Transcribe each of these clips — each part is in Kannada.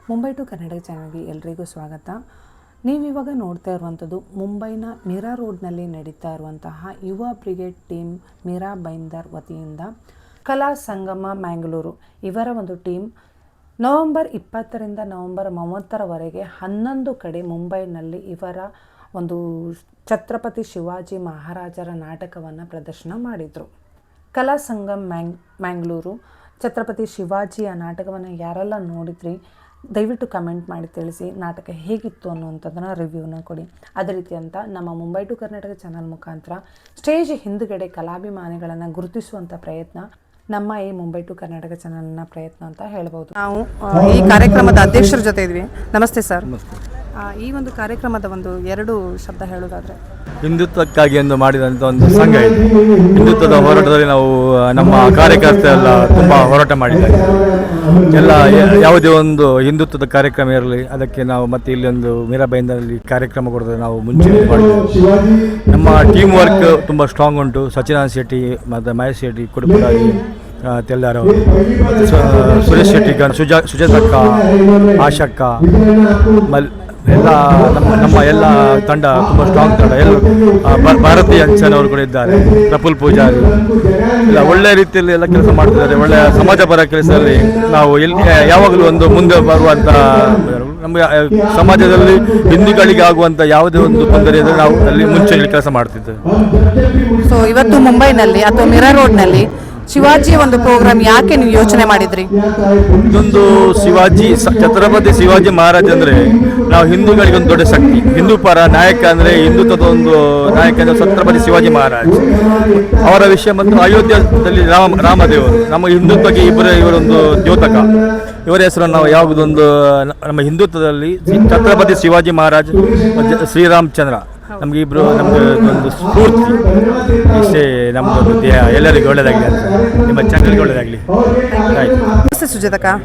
ಮುಂಬೈ ಟು ಕರ್ನಾಟಕ ಚಾನಲ್ಗೆ ಎಲ್ರಿಗೂ ಸ್ವಾಗತ. ನೀವಿವಾಗ ನೋಡ್ತಾ ಇರುವಂಥದ್ದು ಮುಂಬೈನ ಮೀರಾ ರೋಡ್ನಲ್ಲಿ ನಡೀತಾ ಇರುವಂತಹ ಯುವ ಬ್ರಿಗೇಡ್ ಟೀಮ್ ಮೀರಾ ಬೈಂದರ್ ವತಿಯಿಂದ ಕಲಾ ಸಂಗಮ ಮ್ಯಾಂಗ್ಳೂರು ಇವರ ಒಂದು ಟೀಮ್ ನವೆಂಬರ್ 20ರಿಂದ ನವೆಂಬರ್ 30ರವರೆಗೆ 11 ಕಡೆ ಮುಂಬೈನಲ್ಲಿ ಇವರ ಒಂದು ಛತ್ರಪತಿ ಶಿವಾಜಿ ಮಹಾರಾಜರ ನಾಟಕವನ್ನು ಪ್ರದರ್ಶನ ಮಾಡಿದರು. ಕಲಾ ಸಂಗಮ್ ಮ್ಯಾಂಗ್ಳೂರು ಛತ್ರಪತಿ ಶಿವಾಜಿಯ ನಾಟಕವನ್ನು ಯಾರೆಲ್ಲ ನೋಡಿದ್ರಿ ದಯವಿಟ್ಟು ಕಮೆಂಟ್ ಮಾಡಿ ತಿಳಿಸಿ. ನಾಟಕ ಹೇಗಿತ್ತು ಅನ್ನುವಂಥದ್ದನ್ನು ರಿವ್ಯೂನ ಕೊಡಿ. ಅದೇ ರೀತಿ ಅಂತ ನಮ್ಮ ಮುಂಬೈ ಟು ಕರ್ನಾಟಕ ಚಾನಲ್ ಮುಖಾಂತರ ಸ್ಟೇಜ್ ಹಿಂದುಗಡೆ ಕಲಾಭಿಮಾನಿಗಳನ್ನು ಗುರುತಿಸುವಂಥ ಪ್ರಯತ್ನ ನಮ್ಮ ಈ ಮುಂಬೈ ಟು ಕರ್ನಾಟಕ ಚಾನಲ್ನ ಪ್ರಯತ್ನ ಅಂತ ಹೇಳ್ಬೋದು. ನಾವು ಈ ಕಾರ್ಯಕ್ರಮದ ಅಧ್ಯಕ್ಷರ ಜೊತೆ ಇದ್ವಿ. ನಮಸ್ತೆ ಸರ್. ಈ ಒಂದು ಕಾರ್ಯಕ್ರಮದ ಒಂದು 2 ಶಬ್ದ ಹೇಳೋದಾದರೆ, ಹಿಂದುತ್ವಕ್ಕಾಗಿ ಎಂದು ಮಾಡಿದಂಥ ಒಂದು ಸಂಘ ಇದೆ. ಹಿಂದುತ್ವದ ಹೋರಾಟದಲ್ಲಿ ನಾವು ನಮ್ಮ ಕಾರ್ಯಕರ್ತರೆಲ್ಲ ತುಂಬ ಹೋರಾಟ ಮಾಡಿದ್ದಾರೆ. ಎಲ್ಲ ಯಾವುದೇ ಒಂದು ಹಿಂದುತ್ವದ ಕಾರ್ಯಕ್ರಮ ಇರಲಿ ಅದಕ್ಕೆ ನಾವು ಮತ್ತೆ ಇಲ್ಲಿ ಒಂದು ಮೀರಾ ಬೈಂದರಲ್ಲಿ ಕಾರ್ಯಕ್ರಮ ಕೊಡೋದು ನಾವು ಮುಂಚೆ ಮಾಡಿದ್ದೇವೆ. ನಮ್ಮ ಟೀಮ್ ವರ್ಕ್ ತುಂಬ ಸ್ಟ್ರಾಂಗ್ ಉಂಟು. ಸಚಿನಾರಾಯಣ ಶೆಟ್ಟಿ ಮತ್ತು ಮಹೇಶ್ ಶೆಟ್ಟಿ ಕುಡುಪುರಾಗಿ ತೆಲ್ಲಾರವರು, ಸುರೇಶ್ ಶೆಟ್ಟಿ, ಸುಜಾತಕ್ಕ, ಆಶಕ್ಕ, ಎಲ್ಲ ನಮ್ಮ ಎಲ್ಲ ತಂಡ ತುಂಬ ಸ್ಟ್ರಾಂಗ್ ತಂಡ. ಎಲ್ಲ ಭಾರತೀಯ ಅಂಚನವರು ಕೂಡ ಇದ್ದಾರೆ, ಪ್ರಫುಲ್ ಪೂಜಾರಿ ಎಲ್ಲ ಒಳ್ಳೆಯ ರೀತಿಯಲ್ಲಿ ಎಲ್ಲ ಕೆಲಸ ಮಾಡ್ತಿದ್ದಾರೆ. ಒಳ್ಳೆಯ ಸಮಾಜಪರ ಕೆಲಸದಲ್ಲಿ ನಾವು ಎಲ್ಲಿ ಯಾವಾಗಲೂ ಒಂದು ಮುಂದೆ ಬರುವಂಥ ನಮ್ಮ ಸಮಾಜದಲ್ಲಿ ಹಿಂದೂಗಳಿಗೆ ಆಗುವಂಥ ಯಾವುದೇ ಒಂದು ತೊಂದರೆ ಇದ್ದರೆ ನಾವು ಅಲ್ಲಿ ಮುಂಚೆ ಕೆಲಸ ಮಾಡ್ತಿದ್ದೇವೆ. ಸೊ ಇವತ್ತು ಮುಂಬೈನಲ್ಲಿ ಅಥವಾ ಮಿರಾ ರೋಡ್ನಲ್ಲಿ ಶಿವಾಜಿ ಒಂದು ಪ್ರೋಗ್ರಾಮ್ ಯಾಕೆ ನೀವು ಯೋಚನೆ ಮಾಡಿದ್ರಿ? ಇದೊಂದು ಛತ್ರಪತಿ ಶಿವಾಜಿ ಮಹಾರಾಜ್ ಅಂದರೆ ನಾವು ಹಿಂದೂಗಳಿಗೆ ಒಂದು ದೊಡ್ಡ ಶಕ್ತಿ. ಹಿಂದೂ ಪರ ನಾಯಕ ಅಂದರೆ ಹಿಂದುತ್ವದ ಒಂದು ನಾಯಕ ಅಂದರೆ ಛತ್ರಪತಿ ಶಿವಾಜಿ ಮಹಾರಾಜ್ ಅವರ ವಿಷಯ. ಮತ್ತು ಅಯೋಧ್ಯದಲ್ಲಿ ರಾಮದೇವರು ನಮ್ಮ ಹಿಂದುತ್ವಕ್ಕೆ ಇವರೊಂದು ದ್ಯೋತಕ. ಇವರ ಹೆಸರನ್ನು ನಾವು ಯಾವುದೊಂದು ನಮ್ಮ ಹಿಂದುತ್ವದಲ್ಲಿ ಛತ್ರಪತಿ ಶಿವಾಜಿ ಮಹಾರಾಜ್, ಶ್ರೀರಾಮಚಂದ್ರ ನಮಗೆ ಇಬ್ಬರು ನಮಗೆ ಒಂದು ಸ್ಫೂರ್ತಿ. ಇಷ್ಟೇ ನಮ್ಮದು ಎಲ್ಲರಿಗೂ ಒಳ್ಳೆಯದಾಗಲಿ ಅಂತ, ನಿಮ್ಮ ಚಾನಲ್ಗೆ ಒಳ್ಳೆಯದಾಗಲಿ. ಆಯಿತು ಸುಜಾತಕ್ಕ.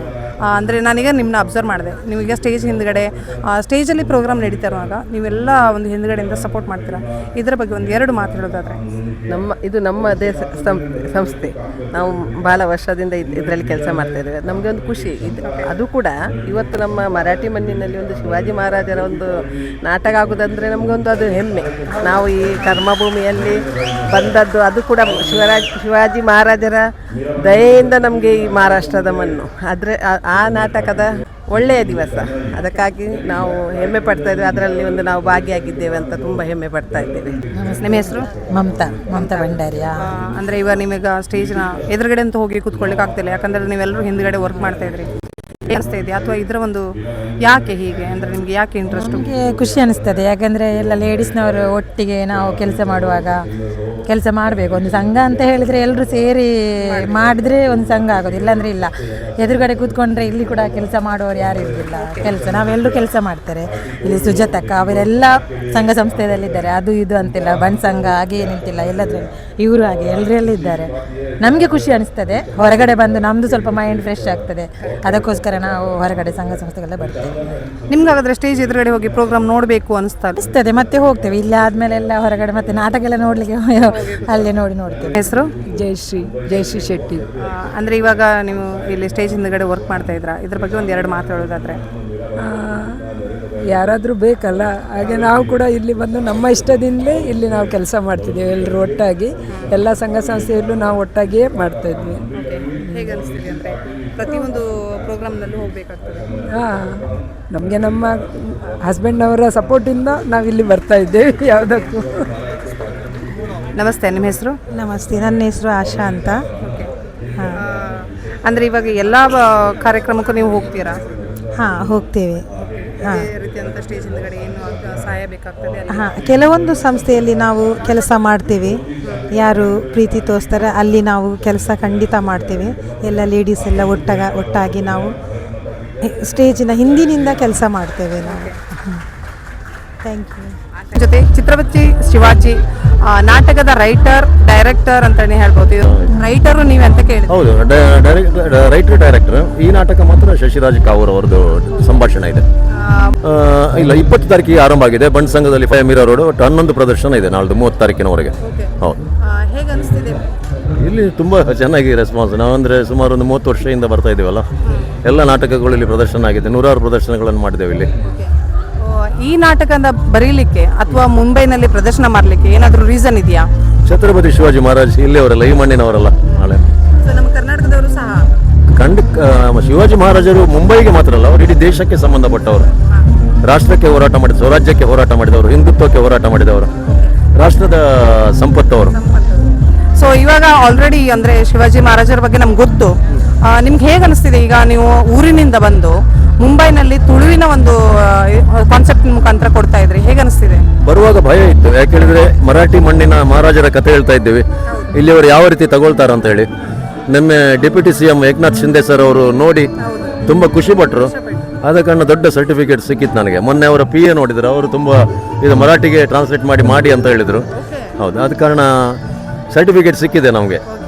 ಅಂದರೆ ನಾನೀಗ ನಿಮ್ಮನ್ನ ಅಬ್ಸರ್ವ್ ಮಾಡಿದೆ. ನೀವೀಗ ಸ್ಟೇಜ್ ಹಿಂದ್ಗಡೆ ಸ್ಟೇಜಲ್ಲಿ ಪ್ರೋಗ್ರಾಮ್ ನಡೀತಾ ಇರುವಾಗ ನೀವೆಲ್ಲ ಒಂದು ಹಿಂದ್ಗಡೆಯಿಂದ ಸಪೋರ್ಟ್ ಮಾಡ್ತೀರಾ. ಇದರ ಬಗ್ಗೆ ಒಂದು 2 ಮಾತು ಹೇಳೋದಾದರೆ, ಇದು ನಮ್ಮದೇ ಸಂಸ್ಥೆ. ನಾವು ಭಾಳ ವರ್ಷದಿಂದ ಇದರಲ್ಲಿ ಕೆಲಸ ಮಾಡ್ತಾ ಇದ್ದೇವೆ. ನಮಗೆ ಒಂದು ಖುಷಿ ಅದು ಕೂಡ ಇವತ್ತು ನಮ್ಮ ಮರಾಠಿ ಮಣ್ಣಿನಲ್ಲಿ ಒಂದು ಶಿವಾಜಿ ಮಹಾರಾಜರ ಒಂದು ನಾಟಕ ಆಗೋದಂದರೆ ನಮಗೊಂದು ಅದು ಹೆಮ್ಮೆ. ನಾವು ಈ ಕರ್ಮಭೂಮಿಯಲ್ಲಿ ಬಂದದ್ದು ಅದು ಕೂಡ ಶಿವಾಜಿ ಮಹಾರಾಜರ ದಯೆಯಿಂದ ನಮಗೆ ಈ ಮಹಾರಾಷ್ಟ್ರದ ಮಣ್ಣು. ಆದರೆ ಆ ನಾಟಕದ ಒಳ್ಳೆಯ ದಿವಸ, ಅದಕ್ಕಾಗಿ ನಾವು ಹೆಮ್ಮೆ ಪಡ್ತಾ ಇದ್ದೇವೆ. ಅದರಲ್ಲಿ ಒಂದು ನಾವು ಭಾಗಿಯಾಗಿದ್ದೇವೆ ಅಂತ ತುಂಬ ಹೆಮ್ಮೆ ಪಡ್ತಾ ಇದ್ದೇವೆ. ನಿಮ್ಮ ಹೆಸರು? ಮಮತಾ ಭಂಡಾರಿಯಾ. ಅಂದರೆ ಇವಾಗ ನಿಮಗೆ ಸ್ಟೇಜ್ನ ಎದುರುಗಡೆ ಅಂತ ಹೋಗಿ ಕೂತ್ಕೊಳ್ಳಿಕ್ಕೆ ಆಗ್ತಿಲ್ಲ, ಯಾಕಂದರೆ ನೀವೆಲ್ಲರೂ ಹಿಂದ್ಗಡೆ ವರ್ಕ್ ಮಾಡ್ತಾ ಇದ್ರಿ. ಅನಿಸ್ತಾ ಇದೆಯಾ ಅಥವಾ ಇದರ ಒಂದು ಯಾಕೆ ಹೀಗೆ ಅಂದರೆ ನಿಮಗೆ ಯಾಕೆ ಇಂಟ್ರೆಸ್ಟ್? ನಮಗೆ ಖುಷಿ ಅನಿಸ್ತದೆ, ಯಾಕಂದರೆ ಎಲ್ಲ ಲೇಡೀಸ್ನವರು ಒಟ್ಟಿಗೆ ನಾವು ಕೆಲಸ ಮಾಡುವಾಗ ಕೆಲಸ ಮಾಡಬೇಕು. ಒಂದು ಸಂಘ ಅಂತ ಹೇಳಿದರೆ ಎಲ್ಲರೂ ಸೇರಿ ಮಾಡಿದ್ರೆ ಒಂದು ಸಂಘ ಆಗೋದು, ಇಲ್ಲಾಂದರೆ ಇಲ್ಲ. ಎದುರುಗಡೆ ಕೂತ್ಕೊಂಡ್ರೆ ಇಲ್ಲಿ ಕೂಡ ಕೆಲಸ ಮಾಡುವವರು ಯಾರು ಇರೋದಿಲ್ಲ. ನಾವೆಲ್ಲರೂ ಕೆಲಸ ಮಾಡ್ತಾರೆ. ಇಲ್ಲಿ ಸುಜಾತಕ್ಕ ಅವರೆಲ್ಲ ಸಂಘ ಸಂಸ್ಥೆಯಲ್ಲಿದ್ದಾರೆ. ಅದು ಇದು ಅಂತಿಲ್ಲ, ಬಣ್ಣ ಸಂಘ ಹಾಗೆ ಏನಿಂತಿಲ್ಲ, ಎಲ್ಲದ್ರಲ್ಲಿ ಇವರು ಹಾಗೆ ಎಲ್ಲರಲ್ಲಿದ್ದಾರೆ. ನಮಗೆ ಖುಷಿ ಅನಿಸ್ತದೆ. ಹೊರಗಡೆ ಬಂದು ನಮ್ಮದು ಸ್ವಲ್ಪ ಮೈಂಡ್ ಫ್ರೆಶ್ ಆಗ್ತದೆ. ಅದಕ್ಕೋಸ್ಕರ ನಾವು ಹೊರಗಡೆ ಸಂಘ ಸಂಸ್ಥೆಗೆಲ್ಲ ಬರ್ತೇವೆ. ನಿಮ್ಗೆ ಹಾಗಾದರೆ ಸ್ಟೇಜ್ ಎದುರುಗಡೆ ಹೋಗಿ ಪ್ರೋಗ್ರಾಮ್ ನೋಡಬೇಕು ಅನಿಸ್ತದೆ? ಮತ್ತೆ ಹೋಗ್ತೇವೆ. ಇಲ್ಲ ಆದಮೇಲೆ ಎಲ್ಲ ಹೊರಗಡೆ ಮತ್ತೆ ನಾಟಕ ಎಲ್ಲ ನೋಡಲಿಕ್ಕೆ ಅಲ್ಲೇ ನೋಡ್ತೇವೆ. ಹೆಸರು? ಜಯಶ್ರೀ ಶೆಟ್ಟಿ. ಅಂದರೆ ಇವಾಗ ನೀವು ಇಲ್ಲಿ ಸ್ಟೇಜ್ ಹಿಂದ್ಗಡೆ ವರ್ಕ್ ಮಾಡ್ತಾ ಇದ್ರಾ, ಇದ್ರ ಬಗ್ಗೆ ಒಂದು 2 ಮಾತು ಹೇಳೋದಾದರೆ? ಯಾರಾದರೂ ಬೇಕಲ್ಲ, ಹಾಗೆ ನಾವು ಕೂಡ ಇಲ್ಲಿ ಬಂದು ನಮ್ಮ ಇಷ್ಟದಿಂದಲೇ ಇಲ್ಲಿ ನಾವು ಕೆಲಸ ಮಾಡ್ತಿದ್ದೇವೆ. ಎಲ್ಲರೂ ಒಟ್ಟಾಗಿ ಎಲ್ಲ ಸಂಘ ಸಂಸ್ಥೆಯಲ್ಲೂ ನಾವು ಒಟ್ಟಾಗಿಯೇ ಮಾಡ್ತಾಯಿದ್ವಿ. ಹೇಗೆ ಅನಿಸ್ತಿದೆ ಅಂದರೆ ಪ್ರತಿಯೊಂದು ಪ್ರೋಗ್ರಾಮ್ನಲ್ಲೂ ಹೋಗಬೇಕಾಗ್ತದೆ? ನಮಗೆ ನಮ್ಮ ಹಸ್ಬೆಂಡ್ನವರ ಸಪೋರ್ಟಿಂದ ನಾವಿಲ್ಲಿ ಬರ್ತಾ ಇದ್ದೇವೆ ಯಾವುದಕ್ಕೂ. ನಮಸ್ತೆ, ನಿಮ್ಮ ಹೆಸರು? ನಮಸ್ತೆ, ನನ್ನ ಹೆಸರು ಆಶಾ ಅಂತ. ಅಂದರೆ ಇವಾಗ ಎಲ್ಲ ಕಾರ್ಯಕ್ರಮಕ್ಕೂ ನೀವು ಹೋಗ್ತೀರಾ? ಹಾಂ, ಹೋಗ್ತೇವೆ. ಸ್ಟೇಜ್ ಹಿಂದ್ಗಡೆ ಏನು ಸಹಾಯ ಬೇಕಾಗ್ತದೆ? ಕೆಲವೊಂದು ಸಂಸ್ಥೆಯಲ್ಲಿ ನಾವು ಕೆಲಸ ಮಾಡ್ತೇವೆ. ಯಾರು ಪ್ರೀತಿ ತೋರಿಸ್ತಾರೆ ಅಲ್ಲಿ ನಾವು ಕೆಲಸ ಖಂಡಿತ ಮಾಡ್ತೇವೆ. ಎಲ್ಲ ಲೇಡೀಸ್ ಎಲ್ಲ ಒಟ್ಟಾಗಿ ನಾವು ಸ್ಟೇಜಿನ ಹಿಂದಿನಿಂದ ಕೆಲಸ ಮಾಡ್ತೇವೆ ನಾವು. Thank you. ಜೊತೆ ಛತ್ರಪತಿ ಶಿವಾಜಿ ನಾಟಕದ ರೈಟರ್ ಡೈರೆಕ್ಟರ್ ಅಂತಾನೆ ಹೇಳ್ಬೋದು. ರೈಟರು ನೀವೇ ಅಂತ ಕೇಳಿ? ಹೌದು, ರೈಟರ್ ಡೈರೆಕ್ಟರ್. ಈ ನಾಟಕ ಮಾತ್ರ ಶಶಿರಾಜ್ ಕಾವೂರ್ ಅವರದ್ದು ಸಂಭಾಷಣೆ ಇದೆ. ಇಲ್ಲ, 20 ತಾರೀಕಿಗೆ ಆರಂಭ ಆಗಿದೆ. ಬಣ್ಣ ಸಂಘದಲ್ಲಿ ಮೀರಾ ರೋಡ್. 11 ಪ್ರದರ್ಶನ ಇದೆ ನಾಳ್ದು 30 ತಾರೀಕಿನವರೆಗೆ. ಹೌದು. ಹೇಗೆ ಅನಿಸ್ತಿದೆ? ಇಲ್ಲಿ ತುಂಬ ಚೆನ್ನಾಗಿ ರೆಸ್ಪಾನ್ಸ್. ನಾವಂದರೆ ಸುಮಾರು ಒಂದು 30 ವರ್ಷದಿಂದ ಬರ್ತಾ ಇದ್ದೀವಲ್ಲ, ಎಲ್ಲ ನಾಟಕಗಳು ಇಲ್ಲಿ ಪ್ರದರ್ಶನ ಆಗಿದೆ. 100 ಪ್ರದರ್ಶನಗಳನ್ನು ಮಾಡಿದ್ದೇವೆ ಇಲ್ಲಿ. ಈ ನಾಟಕದ ಬರೀಲಿಕ್ಕೆ ಅಥವಾ ಮುಂಬೈನಲ್ಲಿ ಪ್ರದರ್ಶನ ಮಾಡಲಿಕ್ಕೆ ಏನಾದರೂ ರೀಸನ್ ಇದೆಯಾ? ಛತ್ರಪತಿ ಶಿವಾಜಿ ಮಹಾರಾಜ್ ಇಲ್ಲಿಯವರಲ್ಲ, ಈ ಮಣ್ಣಿನವರಲ್ಲ. ನಾಳೆ ನಮ್ಮ ಕರ್ನಾಟಕದವರು ಸಹ ಶಿವಾಜಿ ಮಹಾರಾಜರು ಮುಂಬೈಗೆ ಮಾತ್ರ ಅಲ್ಲ, ಅವರು ಇಡೀ ದೇಶಕ್ಕೆ ಸಂಬಂಧಪಟ್ಟವರು. ರಾಷ್ಟ್ರಕ್ಕೆ ಹೋರಾಟ ಮಾಡಿದ, ಸ್ವರಾಜ್ಯಕ್ಕೆ ಹೋರಾಟ ಮಾಡಿದವರು, ಹಿಂದುತ್ವಕ್ಕೆ ಹೋರಾಟ ಮಾಡಿದವರು, ರಾಷ್ಟ್ರದ ಸಂಪತ್ತವರು. ಸೊ ಇವಾಗ ಆಲ್ರೆಡಿ ಅಂದರೆ ಶಿವಾಜಿ ಮಹಾರಾಜರ ಬಗ್ಗೆ ನಮ್ಗೆ ಗೊತ್ತು. ನಿಮ್ಗೆ ಹೇಗೆ ಅನಿಸ್ತಿದೆ ಈಗ ನೀವು ಊರಿನಿಂದ ಬಂದು ಮುಂಬೈನಲ್ಲಿ ತುಳುವಿನ ಒಂದು ಕಾನ್ಸೆಪ್ಟ್ ಮುಖಾಂತರ ಕೊಡ್ತಾ ಇದ್ರಿ, ಹೇಗೆ ಅನಿಸ್ತಿದೆ? ಬರುವಾಗ ಭಯ ಇತ್ತು, ಯಾಕೆ ಹೇಳಿದ್ರೆ ಮರಾಠಿ ಮಣ್ಣಿನ ಮಹಾರಾಜರ ಕಥೆ ಹೇಳ್ತಾ ಇದ್ದೀವಿ, ಇಲ್ಲಿಯವರು ಯಾವ ರೀತಿ ತಗೊಳ್ತಾರ ಅಂತ ಹೇಳಿ. ನಮ್ಮ deputy CM Eknath Shinde sir ಅವರು ನೋಡಿ ತುಂಬ ಖುಷಿ ಪಟ್ಟರು. ಆದ ಕಾರಣ ದೊಡ್ಡ ಸರ್ಟಿಫಿಕೇಟ್ ಸಿಕ್ಕಿತ್ತು ನನಗೆ. ಮೊನ್ನೆ ಅವರ PA ನೋಡಿದ್ರು, ಅವರು ತುಂಬ ಇದು ಮರಾಠಿಗೆ ಟ್ರಾನ್ಸ್ಲೇಟ್ ಮಾಡಿ ಅಂತ ಹೇಳಿದರು. ಹೌದು, ಆದ ಕಾರಣ ಸರ್ಟಿಫಿಕೇಟ್ ಸಿಕ್ಕಿದೆ ನಮಗೆ.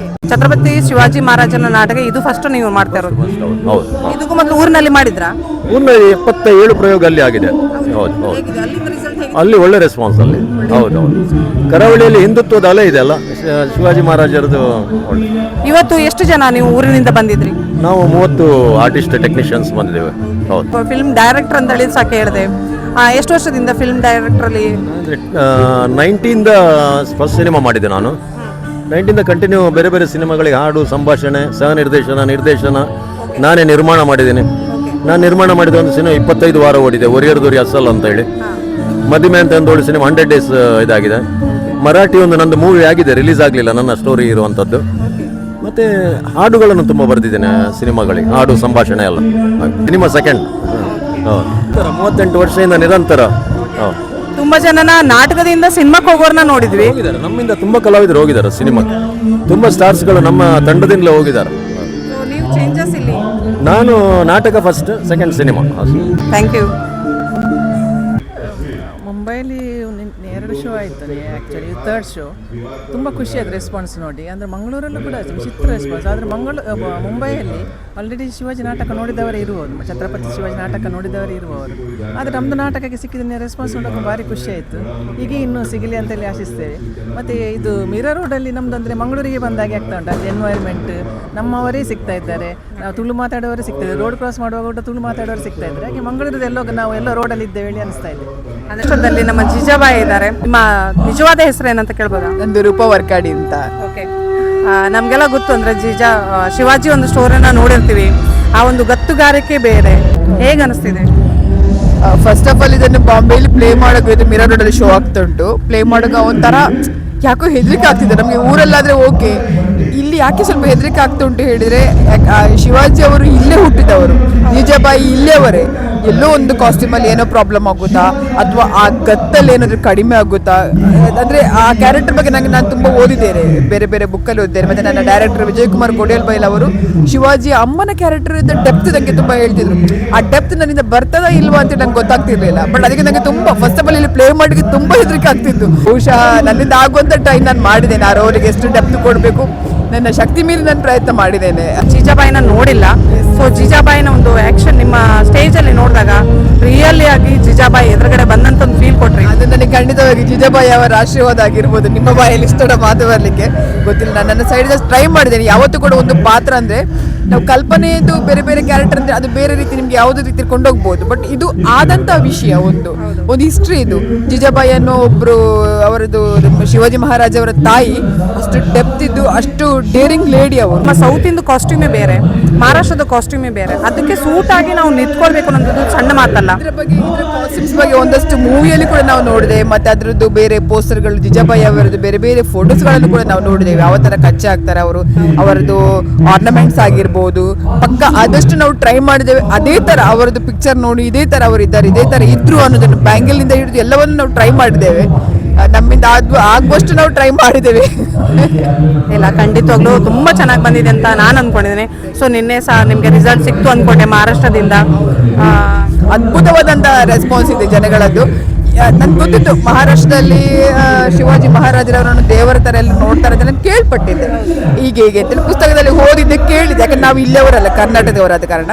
ಛತ್ರಪತಿ ಶಿವಾಜಿ ಮಹಾರಾಜನ ನಾಟಕ ಇದು ಫಸ್ಟ್ ನೀವು ಮಾಡ್ತಾ ಇರೋದು? ಹೌದು. ಇದಕ್ಕೂ ಮೊದಲು ಊರಿನಲ್ಲಿ ಮಾಡಿದ್ರಾ? ಊರಿನಲ್ಲಿ 77 ಪ್ರಯೋಗ ಅಲ್ಲಿ ಆಗಿದೆ. ಹೌದು ಹೌದು, ಅಲ್ಲಿ ಒಳ್ಳೆ ರೆಸ್ಪಾನ್ಸ್ ಅಲ್ಲಿ. ಹೌದು ಹೌದು, ಕರಾವಳಿಯಲ್ಲಿ ಹಿಂದುತ್ವದ ಅಲೆ ಇದೆ ಅಲ್ಲ, ಶಿವಾಜಿ ಮಹಾರಾಜರದು. ಇವತ್ತು ಎಷ್ಟು ಜನ ನೀವು ಊರಿನಿಂದ ಬಂದಿದ್ರಿ? ನಾವು 30 ಆರ್ಟಿಸ್ಟ್ ಟೆಕ್ನಿಷಿಯನ್ಸ್ ಬಂದಿದ್ದೇವೆ. ಹೌದು. ಫಿಲ್ಮ್ ಡೈರೆಕ್ಟರ್ ಅಂತ ಹೇಳಿ ಸಾಕೆ ಹೇಳಿದೆ. ಎಷ್ಟು ವರ್ಷದಿಂದ ಫಿಲ್ಮ್ ಡೈರೆಕ್ಟ್ರಲ್ಲಿ? 19 ಫಸ್ಟ್ ಸಿನಿಮಾ ಮಾಡಿದ್ದೆ ನಾನು. 19 ಕಂಟಿನ್ಯೂ ಬೇರೆ ಬೇರೆ ಸಿನಿಮಾಗಳಿಗೆ ಹಾಡು, ಸಂಭಾಷಣೆ, ಸಹ ನಿರ್ದೇಶನ ನಾನೇ ನಿರ್ಮಾಣ ಮಾಡಿದ್ದೀನಿ. ನಾನು ನಿರ್ಮಾಣ ಮಾಡಿದ ಒಂದು ಸಿನಿಮಾ 25 ವಾರ ಓಡಿದೆ, ಒರಿಯರ್ದೋರಿ ಅಸಲ್ ಅಂತ ಹೇಳಿ. ಮದಿಮೆ ಅಂತ ಒಂದು ಸಿನಿಮಾ 100 ಡೇಸ್ ಇದಾಗಿದೆ. ಮರಾಠಿ ಒಂದು ನಂದು ಮೂವಿ ಆಗಿದೆ, ರಿಲೀಸ್ ಆಗಲಿಲ್ಲ, ನನ್ನ ಸ್ಟೋರಿ ಇರುವಂಥದ್ದು. ಮತ್ತು ಹಾಡುಗಳನ್ನು ತುಂಬ ಬರೆದಿದ್ದೇನೆ ಸಿನಿಮಾಗಳಿಗೆ, ಹಾಡು ಸಂಭಾಷಣೆ ಎಲ್ಲ. Cinema second. 38 ವರ್ಷದಿಂದ ನಿರಂತರ. ತುಂಬಾ ಜನನ ನಾಟಕದಿಂದ ಸಿನಿಮಾಕ್ಕೆ ಹೋಗೋರ್ನ ನೋಡಿದ್ವಿ. ಹೋಗಿದ್ದಾರೆ, ನಮ್ಮಿಂದ ತುಂಬ ಕಲಾವಿದರು ಹೋಗಿದ್ದಾರೆ ಸಿನಿಮಾಕ್ಕೆ. ತುಂಬ ಸ್ಟಾರ್ಸ್ಗಳು ನಮ್ಮ ತಂಡದಿಂದಲೇ ಹೋಗಿದ್ದಾರೆ. ನಾನು ನಾಟಕ first, second cinema. Thank you. ಮುಂಬೈಲಿ 2 ಶೋ ಆಯಿತು ಆ್ಯಕ್ಚುಲಿ, 3rd ಶೋ. ತುಂಬ ಖುಷಿ ಆಯ್ತು ರೆಸ್ಪಾನ್ಸ್ ನೋಡಿ. ಅಂದರೆ ಮಂಗಳೂರಲ್ಲೂ ಕೂಡ ವಿಚಿತ್ರ ರೆಸ್ಪಾನ್ಸ್. ಆದರೆ ಮುಂಬೈಯಲ್ಲಿ ಆಲ್ರೆಡಿ ಶಿವಾಜಿ ನಾಟಕ ನೋಡಿದವರೇ ಇರುವುದು, ಛತ್ರಪತಿ ಶಿವಾಜಿ ನಾಟಕ ನೋಡಿದವರೇ ಇರುವವರು. ಆದರೆ ನಮ್ಮದು ನಾಟಕಕ್ಕೆ ಸಿಕ್ಕಿದ ರೆಸ್ಪಾನ್ಸ್ ನೋಡೋಕೆ ಭಾರಿ ಖುಷಿ ಆಯಿತು. ಈಗ ಇನ್ನೂ ಸಿಗಲಿ ಅಂತೇಳಿ ಆಶಿಸ್ತೇವೆ. ಮತ್ತು ಇದು ಮಿರಾ ರೋಡಲ್ಲಿ ನಮ್ಮದು ಅಂದರೆ ಮಂಗಳೂರಿಗೆ ಬಂದಾಗೆ ಆಗ್ತಾ ಉಂಟು. ಅಲ್ಲಿ ಎನ್ವೈರ್ಮೆಂಟ್ ನಮ್ಮವರೇ ಸಿಗ್ತಾ ಇದ್ದಾರೆ, ನಾವು ತುಳು ಮಾತಾಡೋವರೇ ಸಿಗ್ತಾ ಇದ್ದಾರೆ. ರೋಡ್ ಕ್ರಾಸ್ ಮಾಡುವಾಗ ಕೂಡ ತುಳು ಮಾತಾಡೋರು ಸಿಗ್ತಾ ಇದ್ದಾರೆ. ಹಾಗೆ ಮಂಗಳೂರದೆಲ್ಲೋ ನಾವು ಎಲ್ಲ ರೋಡಲ್ಲಿ ಇದ್ದೇವೆ ಹೇಳಿ ಅನಿಸ್ತಾ ಇದೆ. ಅದರಲ್ಲಿ ನಮ್ಮ ಜಿಜಾಬಾಯಿ ಇದ್ದಾರೆ. ನಿಮ್ಮ ನಿಜವಾದ ಹೆಸರು ಏನಂತ ಕೇಳ್ಬೋದಾ? ನಂದು ರೂಪ ವರ್ಕಾಡಿ ಅಂತ. ಓಕೆ, ನಮಗೆಲ್ಲ ಗೊತ್ತು ಅಂದರೆ ಶಿವಾಜಿ ಒಂದು ಸ್ಟೋರಿನ ನೋಡಿರ್ತೀವಿ, ಆ ಒಂದು ಗತ್ತುಗಾರಿಕೆ ಬೇರೆ. ಹೇಗೆ ಅನಿಸ್ತಿದೆ? ಫಸ್ಟ್ ಆಫ್ ಆಲ್ ಇದನ್ನು ಬಾಂಬೆಯಲ್ಲಿ ಪ್ಲೇ ಮಾಡೋಕೆ ಮಿರಾ ರೋಡಲ್ಲಿ ಶೋ ಆಗ್ತಾ ಉಂಟು. ಪ್ಲೇ ಮಾಡೋಕೆ ಒಂಥರ ಯಾಕೋ ಹೆದರಿಕೆ ಆಗ್ತಿದೆ ನಮಗೆ. ಊರಲ್ಲಾದರೆ ಓಕೆ, ಇಲ್ಲಿ ಯಾಕೆ ಸ್ವಲ್ಪ ಹೆದರಿಕೆ ಆಗ್ತಾ ಉಂಟು ಹೇಳಿದರೆ, ಶಿವಾಜಿ ಅವರು ಇಲ್ಲೇ ಹುಟ್ಟಿದವರು, ನಿಜಾಬಾಯಿ ಇಲ್ಲೇವರೇ. ಎಲ್ಲೋ ಒಂದು ಕಾಸ್ಟ್ಯೂಮಲ್ಲಿ ಏನೋ ಪ್ರಾಬ್ಲಮ್ ಆಗುತ್ತಾ, ಅಥವಾ ಆ ಗತ್ತಲ್ಲಿ ಏನಾದರೂ ಕಡಿಮೆ ಆಗುತ್ತಾ, ಅಂದರೆ ಆ ಕ್ಯಾರೆಕ್ಟರ್ ಬಗ್ಗೆ ನಾನು ತುಂಬ ಓದಿದ್ದೇನೆ, ಬೇರೆ ಬೇರೆ ಬುಕ್ಕಲ್ಲಿ ಓದಿದ್ದೇನೆ. ಮತ್ತು ನನ್ನ ಡೈರೆಕ್ಟರ್ ವಿಜಯ್ ಕುಮಾರ್ ಗೋಡೆಲ್ ಬೈಲ್ ಅವರು ಶಿವಾಜಿ ಅಮ್ಮನ ಕ್ಯಾರೆಕ್ಟರ್ ಇದ್ದ ಡೆಪ್ತ್ ನನಗೆ ತುಂಬ ಹೇಳ್ತಿದ್ರು. ಆ ಡೆಪ್ತ್ ನನ್ನಿಂದ ಬರ್ತದಾ ಇಲ್ವಾ ಅಂತ ನಂಗೆ ಗೊತ್ತಾಗ್ತಿರ್ಲಿಲ್ಲ. ಬಟ್ ಅದಕ್ಕೆ ನನಗೆ ತುಂಬ ಫಸ್ಟ್ ಆಫ್ ಆಲ್ ಇಲ್ಲಿ ಪ್ಲೇ ಮಾಡೋಕ್ಕೆ ತುಂಬ ಹೆದರಿಕೆ ಆಗ್ತಿತ್ತು. ಬಹುಶಃ ನನ್ನಿಂದ ಆಗುವಂಥ ಟ್ರೈ ನಾನು ಮಾಡಿದ್ದೇನೆ. ಆ ರೋಲಿಗೆ ಎಷ್ಟು ಡೆಪ್ತ್ ಕೊಡಬೇಕು ನನ್ನ ಶಕ್ತಿ ಮೀರಿ ನಾನು ಪ್ರಯತ್ನ ಮಾಡಿದ್ದೇನೆ. ಜಿಜಾಬಾಯಿನ ನೋಡಿಲ್ಲ, ಸೊ ಜಿಜಾಬಾಯಿನ ಒಂದು ಆ್ಯಕ್ಷನ್ ನಿಮ್ಮ ಸ್ಟೇಜಲ್ಲಿ ನೋಡಿದಾಗ ರಿಯಲಿ ಆಗಿ ಜಿಜಾಬಾಯಿ ಎದುರುಗಡೆ ಬಂದಂತ ಒಂದು ಫೀಲ್ ಕೊಟ್ರಿ. ಅದು ನನಗೆ ಖಂಡಿತವಾಗಿ ಜಿಜಾಬಾಯಿ ಅವರ ಆಶೀರ್ವಾದ ಆಗಿರ್ಬೋದು. ನಿಮ್ಮ ಬಾಯಲ್ಲಿ ಇಷ್ಟೊಡ ಮಾತು ಬರಲಿಕ್ಕೆ ಗೊತ್ತಿಲ್ಲ. ನಾನು ನನ್ನ ಸೈಡ್ ಟ್ರೈ ಮಾಡಿದ್ದೇನೆ. ಯಾವತ್ತೂ ಕೂಡ ಒಂದು ಪಾತ್ರ ಅಂದರೆ ನಾವು ಕಲ್ಪನೆಯದು ಬೇರೆ ಬೇರೆ ಕ್ಯಾರೆಕ್ಟರ್ ಅಂದರೆ ಅದು ಬೇರೆ ರೀತಿ ನಿಮ್ಗೆ ಯಾವುದೇ ರೀತಿ ಕೊಂಡೋಗ್ಬೋದು. ಬಟ್ ಇದು ಆದಂಥ ವಿಷಯ, ಒಂದು ಹಿಸ್ಟ್ರಿ. ಇದು ಜಿಜಾಬಾಯಿ ಅನ್ನೋ ಒಬ್ಬರು ಅವರದ್ದು ಶಿವಾಜಿ ಮಹಾರಾಜ್ ಅವರ ತಾಯಿ, ಅಷ್ಟು ಡೆಪ್ತ್ ಇದ್ದು ಅಷ್ಟು ಡೇರಿಂಗ್ ಲೇಡಿ ಅವರು. ನಮ್ಮ ಸೌತಿಂದು ಕಾಸ್ಟ್ಯೂಮೇ ಬೇರೆ, ಮಹಾರಾಷ್ಟ್ರದ ಕಾಸ್ಟ್ಯೂಮೇ ಬೇರೆ, ಅದಕ್ಕೆ ಸೂಟ್ ಆಗಿ ನಾವು ನಿಂತ್ಕೊಳ್ಬೇಕು ಅನ್ನೋದು ಸಣ್ಣ ಮಾತಲ್ಲ. ಇದರ ಕಾನ್ಸೆಪ್ಟ್ಸ್ ಬಗ್ಗೆ ಒಂದಷ್ಟು ಮೂವಿಯಲ್ಲಿ ಕೂಡ ನಾವು ನೋಡಿದೆ. ಮತ್ತು ಅದರದ್ದು ಬೇರೆ ಪೋಸ್ಟರ್ಗಳು, ಜಿಜಾಬಾಯಿ ಅವರದ್ದು ಬೇರೆ ಬೇರೆ ಫೋಟೋಸ್ಗಳನ್ನು ಕೂಡ ನಾವು ನೋಡಿದ್ದೇವೆ. ಯಾವ ಥರ ಕಚ್ಚೆ ಆಗ್ತಾರೆ ಅವರು, ಅವರದ್ದು ಆರ್ನಮೆಂಟ್ಸ್ ಆಗಿರ್ಬೋದು. ಪಕ್ಕ ಆದಷ್ಟು ನಾವು ಟ್ರೈ ಮಾಡಿದ್ದೇವೆ. ಅದೇ ಥರ ಅವರದ್ದು ಪಿಕ್ಚರ್ ನೋಡಿ ಇದೇ ಥರ ಅವರು ಇದ್ದಾರೆ, ಇದೇ ಥರ ಇದ್ರು ಅನ್ನೋದನ್ನು ಬ್ಯಾಂಗಲಿಂದ ಹಿಡಿದು ಎಲ್ಲವನ್ನು ನಾವು ಟ್ರೈ ಮಾಡಿದ್ದೇವೆ. ನಮ್ಮಿಂದ ಆಗುವಷ್ಟು ನಾವು ಟ್ರೈ ಮಾಡಿದ್ದೇವೆ. ಇಲ್ಲ, ಖಂಡಿತವಾಗ್ಲೂ ತುಂಬ ಚೆನ್ನಾಗಿ ಬಂದಿದೆ ಅಂತ ನಾನು ಅಂದ್ಕೊಂಡಿದ್ದೀನಿ. ಸೊ ನಿನ್ನೆ ಸಹ ನಿಮಗೆ ರಿಸಲ್ಟ್ ಸಿಕ್ತು ಅಂದ್ಕೊಂಡೆ ಮಹಾರಾಷ್ಟ್ರದಿಂದ. ಅದ್ಭುತವಾದಂಥ ರೆಸ್ಪಾನ್ಸ್ ಇದೆ ಜನಗಳದ್ದು. ನನ್ಗೆ ಗೊತ್ತಿತ್ತು ಮಹಾರಾಷ್ಟ್ರದಲ್ಲಿ ಶಿವಾಜಿ ಮಹಾರಾಜರವರನ್ನು ದೇವರ ಥರ ಎಲ್ಲ ನೋಡ್ತಾರೆ ಅಂತ ನಾನು ಕೇಳ್ಪಟ್ಟಿದ್ದೆ. ಹೀಗೆ ಅಂತೇಳಿ ಪುಸ್ತಕದಲ್ಲಿ ಓದಿದ್ದೆ, ಕೇಳಿದ್ದೆ. ಯಾಕಂದ್ರೆ ನಾವು ಇಲ್ಲವರಲ್ಲ, ಕರ್ನಾಟಕದವರಾದ ಕಾರಣ.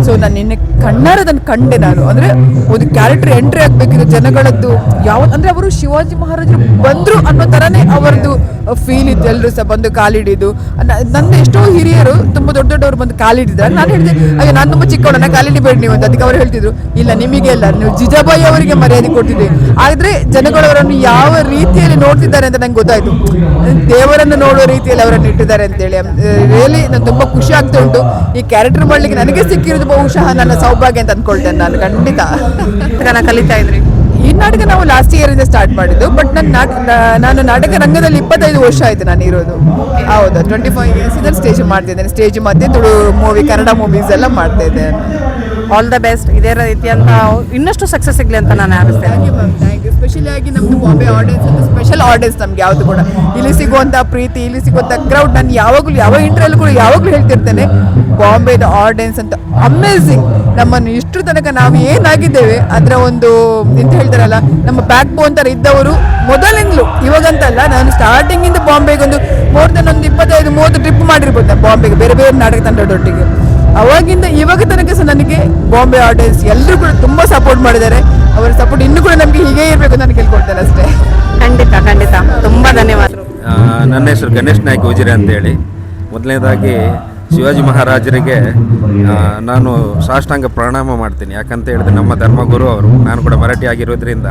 ಸೊ ನಾನು ನಿನ್ನೆ ಕಣ್ಣಾರದನ್ನು ಕಂಡೆ. ನಾನು ಅಂದರೆ ಒಂದು ಕ್ಯಾರೆಕ್ಟರ್ ಎಂಟ್ರಿ ಆಗಬೇಕಿದ್ದು ಜನಗಳದ್ದು ಅಂದರೆ ಅವರು ಶಿವಾಜಿ ಮಹಾರಾಜರು ಬಂದರು ಅನ್ನೋ ಥರನೇ ಅವರದ್ದು ಫೀಲ್ ಇತ್ತು. ಎಲ್ಲರೂ ಸಹ ಬಂದು ಕಾಲಿಡಿದು, ನಂದು ಎಷ್ಟೋ ಹಿರಿಯರು ತುಂಬ ದೊಡ್ಡವರು ಬಂದು ಕಾಲಿಡಿದ್ದಾರೆ. ನಾನು ಹೇಳಿದೆ, ಅಯ್ಯೋ ನಾನು ತುಂಬ ಚಿಕ್ಕವಣ್ಣ, ಕಾಲಿಡಿಬೇಡಿ ನೀವು ಅಂತ. ಅದಕ್ಕೆ ಅವರು ಹೇಳ್ತಿದ್ರು, ಇಲ್ಲ ನಿಮಗೆ ಅಲ್ಲ, ನೀವು ಜಿಜಾಬಾಯಿ ಅವರಿಗೆ ಮರ್ಯಾದೆ ಕೊಟ್ಟಿದ್ದೆ. ಆದರೆ ಜನಗಳವರನ್ನು ಯಾವ ರೀತಿಯಲ್ಲಿ ನೋಡ್ತಿದ್ದಾರೆ ಅಂತ ನಂಗೆ ಗೊತ್ತಾಯಿತು. ದೇವರನ್ನು ನೋಡೋ ರೀತಿಯಲ್ಲಿ ಅವರನ್ನು ಇಟ್ಟಿದ್ದಾರೆ ಅಂತೇಳಿ ರಿಯಲಿ ನಾನು ತುಂಬ ಖುಷಿ ಆಗ್ತಾ ಉಂಟು. ಈ ಕ್ಯಾರೆಕ್ಟರ್ ಮಾಡಲಿಕ್ಕೆ ನನಗೆ ಸಿಕ್ಕಿರೋದು ಬಹುಶಃ ನನ್ನ ಸೌಭಾಗ್ಯ ಅಂತ ಅಂದ್ಕೊಳ್ತೇನೆ ನಾನು. ಖಂಡಿತ ಕಲಿತಾ ಇದ್ರಿ? ಈ ನಾಟಕ ನಾವು ಲಾಸ್ಟ್ ಇಯರ್ ಇಂದ ಸ್ಟಾರ್ಟ್ ಮಾಡಿದ್ದು. ಬಟ್ ನಾನು ನಾಟಕ ರಂಗದಲ್ಲಿ 25 ವರ್ಷ ಆಯ್ತು ನಾನು ಇರೋದು. ಹೌದು, 25 years ಇಂದ ಸ್ಟೇಜ್ ಮಾಡ್ತಿದ್ದೇನೆ. ಸ್ಟೇಜ್ ಮತ್ತೆ ತುಳು ಮೂವಿ, ಕನ್ನಡ ಮೂವೀಸ್ ಎಲ್ಲ ಮಾಡ್ತಾ ಇದ್ದೇನೆ. All the best. ಇದೇ ರೀತಿಯಂತ ಇನ್ನಷ್ಟು ಸಕ್ಸಸ್ ಸಿಗಲಿ ಅಂತ ನಾನು ಆರಿಸ್ತೇನೆ. Thank you. ಸ್ಪೆಷಲಿ ಆಗಿ ನಮ್ಮದು ಬಾಂಬೆ ಆಡಿಯನ್ಸ್ ಅಂತ ಸ್ಪೆಷಲ್ ಆಡಿಯನ್ಸ್ ನಮ್ಗೆ ಯಾವುದು ಕೂಡ. ಇಲ್ಲಿ ಸಿಗುವಂಥ ಪ್ರೀತಿ, ಇಲ್ಲಿ ಸಿಗುವಂಥ ಕ್ರೌಡ್, ನಾನು ಯಾವಾಗಲೂ ಯಾವ ಇಂಟರ್ವ್ಯೂ ಕೂಡ ಯಾವಾಗಲೂ ಹೇಳ್ತಿರ್ತೇನೆ, ಬಾಂಬೆದ ಆಡಿಯನ್ಸ್ ಅಂತ ಅಮೇಝಿಂಗ್. ನಮ್ಮನ್ನು ಇಷ್ಟರ ತನಕ ನಾವು ಏನಾಗಿದ್ದೇವೆ ಅದರ ಒಂದು ಎಂತ ಹೇಳ್ತಾರಲ್ಲ, ನಮ್ಮ ಬ್ಯಾಕ್ ಬೋನ್ ಥರ ಇದ್ದವರು ಮೊದಲಿಂದಲೂ, ಇವಾಗಂತಲ್ಲ, ನಾನು ಸ್ಟಾರ್ಟಿಂಗಿಂದ ಬಾಂಬೆಗೆ ಒಂದು ಮೋರ್ ದೆನ್ ಒಂದು 25-30 ಟ್ರಿಪ್ ಮಾಡಿರ್ಬೋದು ನಾನು ಬಾಂಬೆಗೆ, ಬೇರೆ ಬೇರೆ ನಾಟಕ ತಂಡದೊಟ್ಟಿಗೆ. ಅವಾಗಿಂದ ಇವಾಗ ತನಕ ಸಹ ನನಗೆ ಬಾಂಬೆ ಆಡಿಯನ್ಸ್ ಎಲ್ಲರೂ ಕೂಡ ತುಂಬ ಸಪೋರ್ಟ್ ಮಾಡಿದ್ದಾರೆ. ಅವರ ಸಪೋರ್ಟ್ ಇನ್ನೂ ಕೂಡ ನಮಗೆ ಹೀಗೆ ಇರಬೇಕು ನಾನು ಕೇಳ್ಕೊಳ್ತೇನೆ ಅಷ್ಟೇ. ಖಂಡಿತ ಖಂಡಿತ, ತುಂಬ ಧನ್ಯವಾದಗಳು. ನನ್ನ ಹೆಸರು ಗಣೇಶ್ ನಾಯ್ಕ ಉಜಿರೆ ಅಂತೇಳಿ. ಮೊದಲನೇದಾಗಿ ಶಿವಾಜಿ ಮಹಾರಾಜರಿಗೆ ನಾನು ಸಾಷ್ಟಾಂಗ ಪ್ರಣಾಮ ಮಾಡ್ತೀನಿ. ಯಾಕಂತ ಹೇಳಿದ್ರೆ ನಮ್ಮ ಧರ್ಮಗುರು ಅವರು. ನಾನು ಕೂಡ ಮರಾಠಿ ಆಗಿರೋದ್ರಿಂದ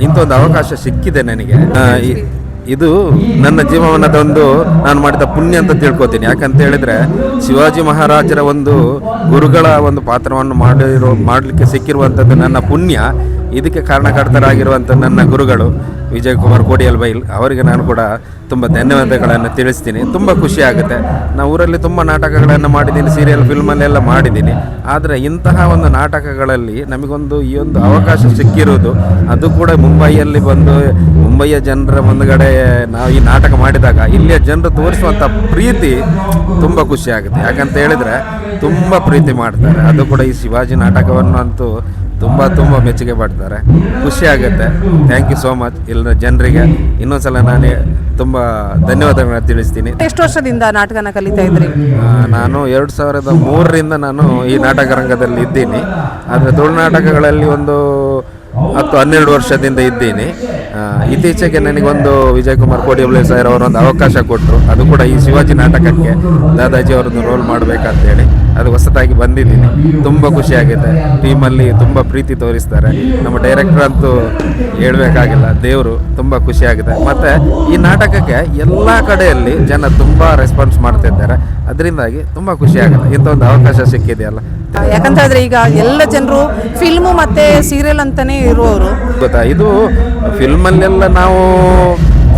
ಇಂಥ ಒಂದು ಅವಕಾಶ ಸಿಕ್ಕಿದೆ ನನಗೆ. ಇದು ನನ್ನ ಜೀವನದೊಂದು ನಾನು ಮಾಡಿದ ಪುಣ್ಯ ಅಂತ ತಿಳ್ಕೊತೀನಿ. ಯಾಕಂತ ಹೇಳಿದ್ರೆ ಶಿವಾಜಿ ಮಹಾರಾಜರ ಒಂದು ಗುರುಗಳ ಒಂದು ಪಾತ್ರವನ್ನು ಮಾಡಲಿಕ್ಕೆ ಸಿಕ್ಕಿರುವಂಥದ್ದು ನನ್ನ ಪುಣ್ಯ. ಇದಕ್ಕೆ ಕಾರಣಕರ್ತರಾಗಿರುವಂಥ ನನ್ನ ಗುರುಗಳು ವಿಜಯ್ ಕುಮಾರ್ ಕೋಡಿಯಲ್ ಬೈಲ್ ಅವರಿಗೆ ನಾನು ಕೂಡ ತುಂಬ ಧನ್ಯವಾದಗಳನ್ನು ತಿಳಿಸ್ತೀನಿ. ತುಂಬ ಖುಷಿ ಆಗುತ್ತೆ. ನಾವು ಊರಲ್ಲಿ ತುಂಬ ನಾಟಕಗಳನ್ನು ಮಾಡಿದ್ದೀನಿ, ಸೀರಿಯಲ್ ಫಿಲ್ಮಲ್ಲೆಲ್ಲ ಮಾಡಿದ್ದೀನಿ. ಆದರೆ ಇಂತಹ ಒಂದು ನಾಟಕಗಳಲ್ಲಿ ನಮಗೊಂದು ಈ ಒಂದು ಅವಕಾಶ ಸಿಕ್ಕಿರೋದು, ಅದು ಕೂಡ ಮುಂಬೈಯಲ್ಲಿ ಬಂದು ಮುಂಬೈಯ ಜನರ ಮುಂದುಗಡೆ ನಾವು ಈ ನಾಟಕ ಮಾಡಿದಾಗ ಇಲ್ಲಿಯ ಜನರು ತೋರಿಸುವಂಥ ಪ್ರೀತಿ ತುಂಬ ಖುಷಿ ಆಗುತ್ತೆ. ಯಾಕಂತ ಹೇಳಿದರೆ ತುಂಬ ಪ್ರೀತಿ ಮಾಡ್ತಾರೆ. ಅದು ಕೂಡ ಈ ಶಿವಾಜಿ ನಾಟಕವನ್ನು ಅಂತೂ ತುಂಬ ಮೆಚ್ಚುಗೆ ಪಡ್ತಾರೆ. ಖುಷಿ ಆಗುತ್ತೆ. ಥ್ಯಾಂಕ್ ಯು ಸೋ ಮಚ್ ಎಲ್ಲ ಜನರಿಗೆ. ಇನ್ನೊಂದ್ಸಲ ನಾನು ತುಂಬ ಧನ್ಯವಾದಗಳನ್ನು ತಿಳಿಸ್ತೀನಿ. ಎಷ್ಟು ವರ್ಷದಿಂದ ನಾಟಕನ ಕಲಿತಾ ಇದ್ರಿ? ನಾನು 2003ರಿಂದ ನಾನು ಈ ನಾಟಕ ರಂಗದಲ್ಲಿ ಇದ್ದೀನಿ. ಆದರೆ ತುಳು ನಾಟಕಗಳಲ್ಲಿ ಒಂದು 10-12 ವರ್ಷದಿಂದ ಇದ್ದೀನಿ. ಇತ್ತೀಚೆಗೆ ನನಗೊಂದು ವಿಜಯ್ ಕುಮಾರ್ ಕೋಡಿಯಲ್ ಸರ್ ಅವರೊಂದು ಅವಕಾಶ ಕೊಟ್ಟರು. ಅದು ಕೂಡ ಈ ಶಿವಾಜಿ ನಾಟಕಕ್ಕೆ ದಾದಾಜಿ ಅವರನ್ನು ರೋಲ್ ಮಾಡಬೇಕಂತೇಳಿ ಅದು ಹೊಸದಾಗಿ ಬಂದಿದ್ದೀನಿ. ತುಂಬ ಖುಷಿಯಾಗಿದೆ. ಟೀಮಲ್ಲಿ ತುಂಬ ಪ್ರೀತಿ ತೋರಿಸ್ತಾರೆ. ನಮ್ಮ ಡೈರೆಕ್ಟರ್ ಅಂತೂ ಹೇಳಬೇಕಾಗಿಲ್ಲ, ದೇವರು. ತುಂಬ ಖುಷಿಯಾಗಿದೆ. ಮತ್ತು ಈ ನಾಟಕಕ್ಕೆ ಎಲ್ಲ ಕಡೆಯಲ್ಲಿ ಜನ ತುಂಬ ರೆಸ್ಪಾನ್ಸ್ ಮಾಡ್ತಿದ್ದಾರೆ. ಅದರಿಂದಾಗಿ ತುಂಬ ಖುಷಿಯಾಗುತ್ತೆ ಇಂಥ ಒಂದು ಅವಕಾಶ ಸಿಕ್ಕಿದೆಯಲ್ಲ. ಯಾಕಂತ ಹೇಳಿದ್ರೆ ಈಗ ಎಲ್ಲ ಜನರು ಫಿಲ್ಮು ಮತ್ತು ಸೀರಿಯಲ್ ಅಂತಲೇ ಇರುವವರು. ಗೊತ್ತಾ, ಇದು ಫಿಲ್ಮಲ್ಲೆಲ್ಲ ನಾವು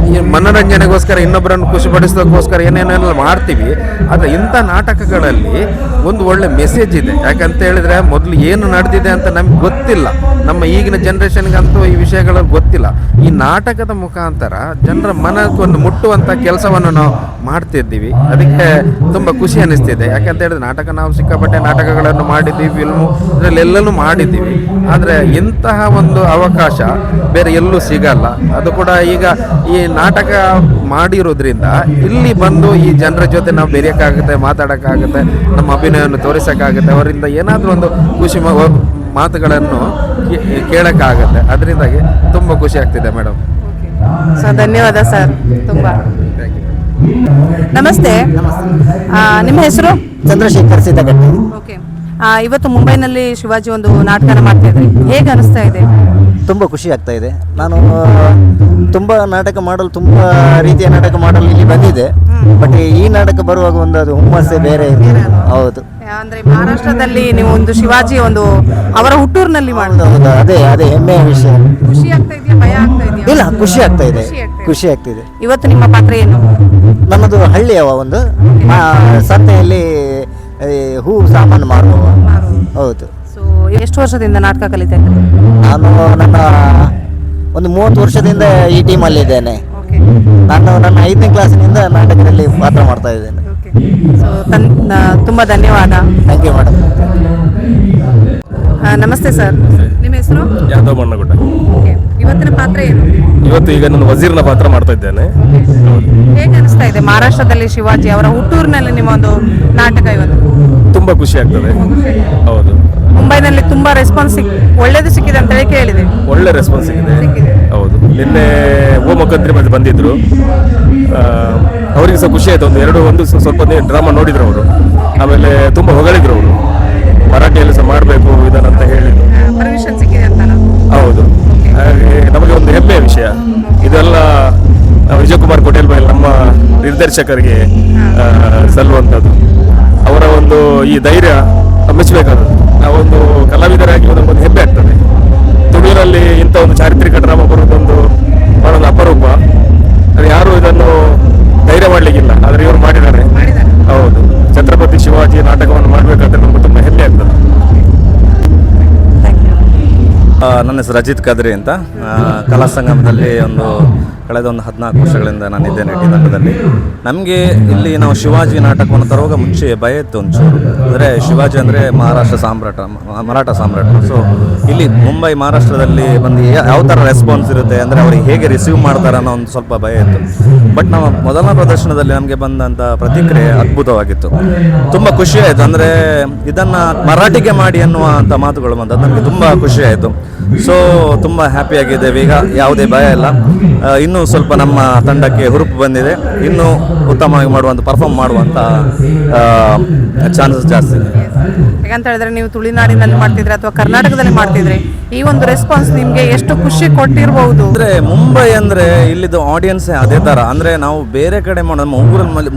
ಈ ಮನೋರಂಜನೆಗೋಸ್ಕರ ಇನ್ನೊಬ್ಬರನ್ನು ಖುಷಿಪಡಿಸೋದಕ್ಕೋಸ್ಕರ ಏನೇನೆಲ್ಲ ಮಾಡ್ತೀವಿ. ಆದರೆ ಇಂಥ ನಾಟಕಗಳಲ್ಲಿ ಒಂದು ಒಳ್ಳೆ ಮೆಸೇಜ್ ಇದೆ. ಯಾಕಂತ ಹೇಳಿದರೆ ಮೊದಲು ಏನು ನಡೆದಿದೆ ಅಂತ ನಮ್ಗೆ ಗೊತ್ತಿಲ್ಲ. ನಮ್ಮ ಈಗಿನ ಜನ್ರೇಷನ್ಗಂತೂ ಈ ವಿಷಯಗಳು ಗೊತ್ತಿಲ್ಲ. ಈ ನಾಟಕದ ಮುಖಾಂತರ ಜನರ ಮನಕ್ಕೊಂದು ಮುಟ್ಟುವಂಥ ಕೆಲಸವನ್ನು ನಾವು ಮಾಡ್ತಿದ್ದೀವಿ. ಅದಕ್ಕೆ ತುಂಬ ಖುಷಿ ಅನ್ನಿಸ್ತಿದೆ. ಯಾಕಂತ ಹೇಳಿದ್ರೆ ನಾಟಕ ನಾವು ಸಿಕ್ಕಾಪಟ್ಟೆ ನಾಟಕಗಳನ್ನು ಮಾಡಿದ್ದೀವಿ, ಫಿಲ್ಮು ಇದರಲ್ಲೆಲ್ಲನೂ ಮಾಡಿದ್ದೀವಿ. ಆದರೆ ಇಂತಹ ಒಂದು ಅವಕಾಶ ಬೇರೆ ಎಲ್ಲೂ ಸಿಗಲ್ಲ. ಅದು ಕೂಡ ಈಗ ಈ ನಾಟಕ ಮಾಡಿರೋದ್ರಿಂದ ಇಲ್ಲಿ ಬಂದು ಈ ಜನರ ಜೊತೆ ನಾವು ಬೆರೆಯೋಕ್ಕಾಗುತ್ತೆ, ಮಾತಾಡೋಕ್ಕಾಗುತ್ತೆ, ನಮ್ಮ ಅಭಿನಯವನ್ನು ತೋರಿಸೋಕ್ಕಾಗುತ್ತೆ. ಅವರಿಂದ ಏನಾದರೂ ಒಂದು ಖುಷಿ ಮಾತುಗಳನ್ನು ಕೇಳೋಕ್ಕಾಗತ್ತೆ. ಅದರಿಂದಾಗಿ ತುಂಬ ಖುಷಿ ಆಗ್ತಿದೆ ಮೇಡಮ್. ಸರ್ ಧನ್ಯವಾದ ಸರ್, ತುಂಬ. ನಮಸ್ತೆ. ನಿಮ್ಮ ಹೆಸರು? ಚಂದ್ರಶೇಖರ್ ಸಿದ್ದಗಟ್ಟಿ. ಓಕೆ. ಇವತ್ತು ಮುಂಬೈನಲ್ಲಿ ಶಿವಾಜಿ ಒಂದು ನಾಟಕನ ಮಾಡ್ತಾ ಇದ್ರಿ, ಹೇಗೆ ಅನಿಸ್ತಾ ಇದೆ? ತುಂಬ ಖುಷಿ ಆಗ್ತಾ ಇದೆ. ನಾನು ತುಂಬ ನಾಟಕ ಮಾಡಲು, ತುಂಬ ರೀತಿಯ ನಾಟಕ ಮಾಡಲು ಇಲ್ಲಿ ಬಂದಿದೆ. ಬಟ್ ಈ ನಾಟಕ ಬರುವಾಗ ಒಂದು ಅದು ಹುಮ್ಮಸ್ಸೇ ಬೇರೆ ಇದೆ. ಹೌದು, ಅಂದ್ರೆ ಮಹಾರಾಷ್ಟ್ರದಲ್ಲಿ ನೀವು ಒಂದು ಶಿವಾಜಿ ಒಂದು ಅವರ ಹುಟ್ಟೂರಿನಲ್ಲಿ ಹೌದು, ಅದೇ ಹೆಮ್ಮೆಯ ವಿಷಯ. ಖುಷಿ ಆಗ್ತಾ ಇದೆಯಾ, ಭಯ ಆಗ್ತಾ ಇದೆಯಾ? ಇಲ್ಲ, ಖುಷಿ ಆಗ್ತಾ ಇದೆ, ಖುಷಿ ಆಗ್ತಿದೆ. ಇವತ್ತು ನಿಮ್ಮ ಪಾತ್ರ ಏನು? ನನ್ನದು ಹಳ್ಳಿಯವ ಒಂದು ಸಂತೆಯಲ್ಲಿ ಹೂ ಸಾಮಾನು ಮಾರುವವ. ಹೌದು. ಸೊ ಎಷ್ಟು ವರ್ಷದಿಂದ ನಾಟಕ ಕಲಿತಾ ಇದ್ದೀರಿ? ನಾನು ನನ್ನ ಒಂದು 30 ವರ್ಷದಿಂದ ಈ ಟೀಮಲ್ಲಿದ್ದೇನೆ. ನಾನು ನನ್ನ 5ನೇ ಕ್ಲಾಸಿನಿಂದ ನಾಟಕದಲ್ಲಿ ಪಾತ್ರ ಮಾಡ್ತಾ ಇದ್ದೇನೆ. ಸೊ ತುಂಬ ಧನ್ಯವಾದ. Thank you madam. ನಮಸ್ತೆ ಸರ್, ನಿಮ್ಮ ಹೆಸರು? ಯಾದವ್ ಬಣ್ಣಗುಡ್ಡ. ಇವತ್ತಿನ ಪಾತ್ರ ಏನು? ಇವತ್ತು ಈಗ ನಾನು ವಜೀರ್ನ ಪಾತ್ರ ಮಾಡ್ತಾ ಇದ್ದೇನೆ. ಹೇಗೆ ಅನಿಸ್ತಾ ಇದೆ ಮಹಾರಾಷ್ಟ್ರದಲ್ಲಿ ಶಿವಾಜಿ ಅವರ ಹುಟ್ಟೂರಿನಲ್ಲಿ ನಿಮ್ಮ ಒಂದು ನಾಟಕ ಇವತ್ತು? ತುಂಬಾ ಖುಷಿ ಆಗ್ತದೆ. ಹೌದು, ಮುಂಬೈನಲ್ಲಿ ತುಂಬಾ ರೆಸ್ಪಾನ್ಸ್ ಒಳ್ಳೇದು ಸಿಕ್ಕಿದೆ ಅಂತ ಹೇಳಿ ಕೇಳಿದೆ. ಒಳ್ಳೆ ರೆಸ್ಪಾನ್ಸ್ ಸಿಕ್ಕಿದೆ. ಹೌದು, ನಿನ್ನೆ ಓ ಮುಖ್ಯಮಂತ್ರಿ ಮತ್ತೆ ಬಂದಿದ್ರು, ಅವರಿಗೆ ಸಹ ಖುಷಿ ಆಯ್ತು. ಒಂದು ಸ್ವಲ್ಪ ಡ್ರಾಮಾ ನೋಡಿದ್ರು ಅವರು, ಆಮೇಲೆ ತುಂಬಾ ಹೊಗಳಿದ್ರು ಅವರು. ಮರಾಠಿಯಲ್ಲಿ ಸಹ ಮಾಡಬೇಕು ಇದನ್ನಂತ ಹೇಳಿದ್ರು. ಪರ್ಮಿಷನ್ ಸಿಕ್ಕಿದೆ ಅಂತ? ಹೌದು, ಹಾಗೆ ನಮಗೆ ಒಂದು ಹೆಮ್ಮೆಯ ವಿಷಯ ಇದೆಲ್ಲ. ವಿಜಯ್ ಕುಮಾರ್ ಕೋಟೆಲ್ ಬೈಲ್ ನಮ್ಮ ನಿರ್ದೇಶಕರಿಗೆ ಸಲ್ಲುವಂಥದ್ದು. ಅವರ ಒಂದು ಈ ಧೈರ್ಯ ಮೆಚ್ಚಬೇಕಾದದ್ದು. ನಾವೊಂದು ಕಲಾವಿದರಾಗಿ ನಮಗೊಂದು ಹೆಮ್ಮೆ ಆಗ್ತದೆ. ತುಳುವಿನಲ್ಲಿ ಇಂಥ ಒಂದು ಚಾರಿತ್ರಿಕ ಡ್ರಾಮಾ ಬರೋದೊಂದು ಬಹಳ ಅಪರೂಪ. ಅದು ಯಾರು ಇದನ್ನು ಧೈರ್ಯ ಮಾಡಲಿಕ್ಕಿಲ್ಲ, ಆದರೆ ಇವರು ಮಾಡಿದ್ದಾರೆ. ಹೌದು, ಛತ್ರಪತಿ ಶಿವಾಜಿ ನಾಟಕವನ್ನು ಮಾಡಬೇಕಾದ್ರೆ ನಮ್ಗೆ ತುಂಬ ಹೆಮ್ಮೆ ಆಗ್ತದೆ. ನನ್ನ ಹೆಸರು ಅಜಿತ್ ಕದ್ರಿ ಅಂತ. ಕಲಾ ಸಂಗಮದಲ್ಲಿ ಕಳೆದ 14 ವರ್ಷಗಳಿಂದ ನಾನಿದ್ದೇನೆ ಟಿ ತಂಡದಲ್ಲಿ. ನಮಗೆ ಇಲ್ಲಿ ನಾವು ಶಿವಾಜಿ ನಾಟಕವನ್ನು ತರುವಾಗ ಮುಂಚೆ ಭಯ ಇತ್ತು ಒಂಚೂರು. ಅಂದರೆ ಶಿವಾಜಿ ಅಂದರೆ ಮರಾಠ ಸಾಮ್ರಾಟ. ಸೊ ಇಲ್ಲಿ ಮುಂಬೈ ಮಹಾರಾಷ್ಟ್ರದಲ್ಲಿ ಬಂದು ಯಾವ ಥರ ರೆಸ್ಪಾನ್ಸ್ ಇರುತ್ತೆ, ಅಂದರೆ ಅವ್ರಿಗೆ ಹೇಗೆ ರಿಸೀವ್ ಮಾಡ್ತಾರೆ ಅನ್ನೋ ಒಂದು ಸ್ವಲ್ಪ ಭಯ ಇತ್ತು. ಬಟ್ ನಮ್ಮ ಮೊದಲ ಪ್ರದರ್ಶನದಲ್ಲಿ ನಮಗೆ ಬಂದಂಥ ಪ್ರತಿಕ್ರಿಯೆ ಅದ್ಭುತವಾಗಿತ್ತು. ತುಂಬ ಖುಷಿ ಆಯಿತು. ಅಂದರೆ ಇದನ್ನು ಮರಾಠಿಗೆ ಮಾಡಿ ಅನ್ನುವಂಥ ಮಾತುಗಳು ಬಂದದ್ದು ನಮಗೆ ತುಂಬ ಖುಷಿ ಆಯಿತು. ಸೊ ತುಂಬ ಹ್ಯಾಪಿಯಾಗಿದ್ದೇವೆ. ಈಗ ಯಾವುದೇ ಭಯ ಇಲ್ಲ. ಇನ್ನೂ ಸ್ವಲ್ಪ ನಮ್ಮ ತಂಡಕ್ಕೆ ಹುರುಪು ಬಂದಿದೆ. ಇನ್ನೂ ಉತ್ತಮವಾಗಿ ಪರ್ಫಾರ್ಮ್ ಮಾಡುವಂಥ ಚಾನ್ಸಸ್ ಜಾಸ್ತಿ ಇದೆ. ಯಾಕಂತ ಹೇಳಿದ್ರೆ ನೀವು ತುಳುನಾಡಿನಲ್ಲಿ ಮಾಡ್ತಿದ್ರೆ ಅಥವಾ ಕರ್ನಾಟಕದಲ್ಲಿ ಮಾಡ್ತಿದ್ರೆ ಈ ಒಂದು ರೆಸ್ಪಾನ್ಸ್ ನಿಮಗೆ ಎಷ್ಟು ಖುಷಿ ಕೊಟ್ಟಿರಬಹುದು? ಅಂದರೆ ಮುಂಬೈ ಅಂದರೆ ಇಲ್ಲಿದ್ದು ಆಡಿಯನ್ಸೇ ಅದೇ ಥರ. ಅಂದರೆ ನಾವು ಬೇರೆ ಕಡೆ ನಮ್ಮ ಊರಲ್ಲಿ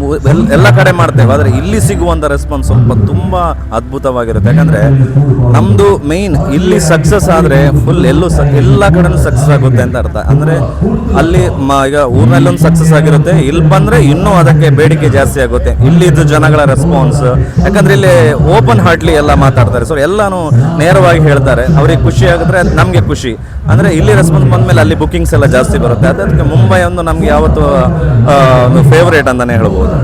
ಎಲ್ಲ ಕಡೆ ಮಾಡ್ತೇವೆ, ಆದರೆ ಇಲ್ಲಿ ಸಿಗುವಂಥ ರೆಸ್ಪಾನ್ಸ್ ಸ್ವಲ್ಪ ತುಂಬ ಅದ್ಭುತವಾಗಿರುತ್ತೆ. ಯಾಕಂದರೆ ನಮ್ಮದು ಮೇಯ್ನ್ ಇಲ್ಲಿ ಸಕ್ಸಸ್ ಆದರೆ ಫುಲ್ ಎಲ್ಲ ಕಡೆನೂ ಸಕ್ಸಸ್ ಆಗುತ್ತೆ ಅಂತ ಅರ್ಥ. ಅಂದರೆ ಅಲ್ಲಿ ಈಗ ಊರಿನಲ್ಲಿ ಒಂದು ಸಕ್ಸಸ್ ಆಗಿರುತ್ತೆ, ಇಲ್ಲಿ ಬಂದರೆ ಇನ್ನೂ ಅದಕ್ಕೆ ಬೇಡಿಕೆ ಜಾಸ್ತಿ ಆಗುತ್ತೆ. ಇಲ್ಲಿದ್ದು ಜನಗಳ ರೆಸ್ಪಾನ್ಸ್, ಯಾಕಂದರೆ ಇಲ್ಲಿ ಓಪನ್ ಹಾರ್ಟ್ಲಿ ಎಲ್ಲ ಮಾತಾಡ್ತಾರೆ. ಸೊ ಎಲ್ಲನೂ ನೇರವಾಗಿ ಹೇಳ್ತಾರೆ. ಅವ್ರಿಗೆ ಖುಷಿ ಆಗಿದ್ರೆ ನಮಗೆ ಖುಷಿ. ಅಂದರೆ ಇಲ್ಲಿ ರೆಸ್ಪಾನ್ಸ್ ಬಂದಮೇಲೆ ಅಲ್ಲಿ ಬುಕ್ಕಿಂಗ್ಸ್ ಎಲ್ಲ ಜಾಸ್ತಿ ಬರುತ್ತೆ. ಅದಕ್ಕೆ ಮುಂಬೈ ಒಂದು ನಮಗೆ ಯಾವತ್ತು ಫೇವ್ರೇಟ್ ಅಂತಲೇ ಹೇಳ್ಬೋದು.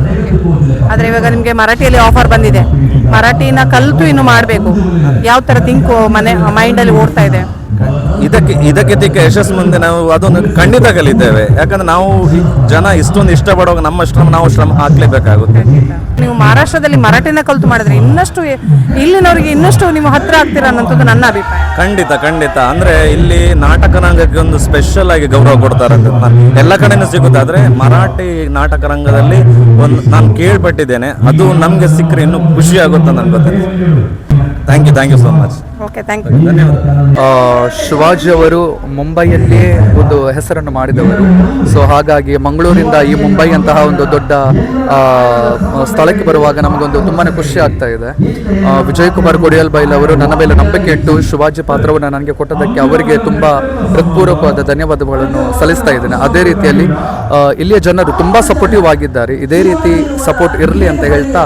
ಆದರೆ ಇವಾಗ ನಿಮಗೆ ಮರಾಠಿಯಲ್ಲಿ ಆಫರ್ ಬಂದಿದೆ, ಮರಾಠಿನ ಕಲಿತು ಇನ್ನು ಮಾಡಬೇಕು. ಯಾವ ಥರ ಥಿಂಕು ಮೈಂಡಲ್ಲಿ ಓಡ್ತಾ ಇದೆ? ಇದಕ್ಕೆ ತಿಕ್ಕ ಯಶಸ್ಸು ಮುಂದೆ ನಾವು ಅದೊಂದು ಖಂಡಿತ ಕಲಿತೇವೆ. ಯಾಕಂದ್ರೆ ನಾವು ಜನ ಇಷ್ಟೊಂದು ಇಷ್ಟಪಡುವಾಗ ನಮ್ಮ ಶ್ರಮ ನಾವು ಹಾಕ್ಲೇಬೇಕಾಗುತ್ತೆ. ನೀವು ಮಹಾರಾಷ್ಟ್ರದಲ್ಲಿ ಮರಾಠಿನ ಕಲಿತು ಮಾಡಿದ್ರೆ ಇನ್ನಷ್ಟು ಇಲ್ಲಿನವರಿಗೆ ಇನ್ನಷ್ಟು ನೀವು ಹತ್ರ ಆಗ್ತೀರಾ ಅನ್ನೋದು ನನ್ನ ಅಭಿಪ್ರಾಯ. ಖಂಡಿತ. ಅಂದ್ರೆ ಇಲ್ಲಿ ನಾಟಕ ರಂಗಕ್ಕೆ ಒಂದು ಸ್ಪೆಷಲ್ ಆಗಿ ಗೌರವ ಕೊಡ್ತಾರೆ ಅಂತ ಎಲ್ಲ ಕಡೆನೂ ಸಿಗುತ್ತೆ. ಆದ್ರೆ ಮರಾಠಿ ನಾಟಕ ರಂಗದಲ್ಲಿ ನಾನು ಕೇಳ್ಪಟ್ಟಿದ್ದೇನೆ, ಅದು ನಮ್ಗೆ ಸಿಕ್ಕರೆ ಇನ್ನೂ ಖುಷಿ ಆಗುತ್ತೆ ನನ್ಗೆ ಗೊತ್ತಿದೆ. Thank you so much. Okay, thank you. Shivaji ಅವರು ಮುಂಬೈಯಲ್ಲಿ ಒಂದು ಹೆಸರನ್ನು ಮಾಡಿದವರು. ಸೊ ಹಾಗಾಗಿ ಮಂಗಳೂರಿಂದ ಈ ಮುಂಬೈ ಅಂತಹ ಒಂದು ದೊಡ್ಡ ಸ್ಥಳಕ್ಕೆ ಬರುವಾಗ ನಮಗೊಂದು ತುಂಬಾ ಖುಷಿ ಆಗ್ತಾ ಇದೆ. ವಿಜಯ್ ಕುಮಾರ್ ಕೋಡಿಯಲ್ ಬೈಲ್ ಅವರು ನನ್ನ ಮೇಲೆ ನಂಬಿಕೆ ಇಟ್ಟು ಶಿವಾಜಿ ಪಾತ್ರವನ್ನು ನನಗೆ ಕೊಟ್ಟದಕ್ಕೆ ಅವರಿಗೆ ತುಂಬ ಹೃತ್ಪೂರ್ವಕವಾದ ಧನ್ಯವಾದಗಳನ್ನು ಸಲ್ಲಿಸ್ತಾ ಇದ್ದೇನೆ. ಅದೇ ರೀತಿಯಲ್ಲಿ ಇಲ್ಲಿಯ ಜನರು ತುಂಬ ಸಪೋರ್ಟಿವ್ ಆಗಿದ್ದಾರೆ. ಇದೇ ರೀತಿ ಸಪೋರ್ಟ್ ಇರಲಿ ಅಂತ ಹೇಳ್ತಾ